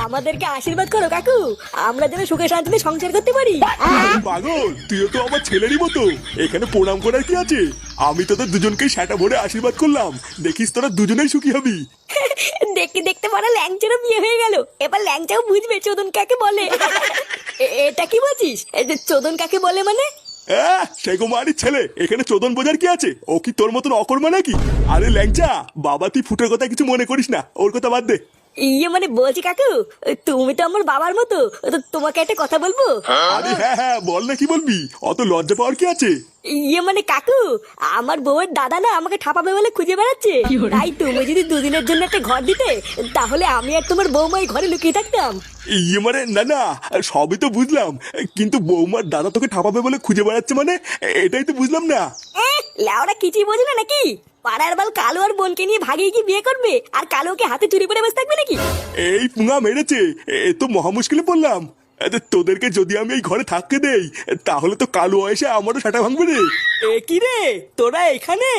আমাদেরকে আশীর্বাদ করো কাকু, আমরা যেন সুখে শান্তিতে সংসার করতে পারি। পাগল, তুইও তো আমার ছেলেরই মতো, এখানে প্রণাম করার কি আছে? আমি তোদের দুজনকে সেটা ভরে আশীর্বাদ করলাম, দেখিস তোরা দুজনেই সুখী হবি। দেখতে দেখতে পরে ল্যাংচারও বিয়ে হয়ে গেল, এবার ল্যাংচাও বুঝবে চোদন কাকে বলে। এটা কি বলছিস? এই যে চোদন কাকে বলে মানে? সে কুমারীর ছেলে, এখানে চোদন বোঝার কি আছে? ও কি তোর মতন অকর্মা নাকি? আরে ল্যাংচা, বাবা তুই ফুটের কথা কিছু মনে করিস না, ওর কথা বাদ দে। ইয়ে মানে বলছি কাকু, তুমি তো আমার বাবার মতো, তো তোমাকে একটা কথা বলবো? আরে হ্যাঁ হ্যাঁ, বল না, কি বলবি? অত লজ্জা পাওয়ার কি আছে? ইয়ে মানে কাকু, আমার বউয়ের দাদা না আমাকে ঠাপাবে বলে খুঁজে বেড়াচ্ছে, তাই তুমি যদি দুদিনের জন্য একটা ঘর দিতে, তাহলে আমি আর তোমার বৌমা এই ঘরে লুকিয়ে থাকতাম। মানে না না, সবই তো বুঝলাম, কিন্তু বৌমার দাদা তোকে ঠাপাবে বলে খুঁজে বেড়াচ্ছে মানে, এটাই তো বুঝলাম না। লেওরা কিছুই বোঝে না নাকি? পাড়ার বাল কালো আর বোনকে নিয়ে ভাগিয়ে কি বিয়ে করবে, আর কালোকে হাতে চুরি করে বসে থাকবে নাকি? এই পুঙা মেরেছে, এ তো মহা মুশকিলে পড়লাম। তোদেরকে যদি আমি এই ঘরে থাকতে দেই, তাহলে তো কালো এসে আমারও সাটা ভাঙবে রে। এ কি রে, তোরা এখানে?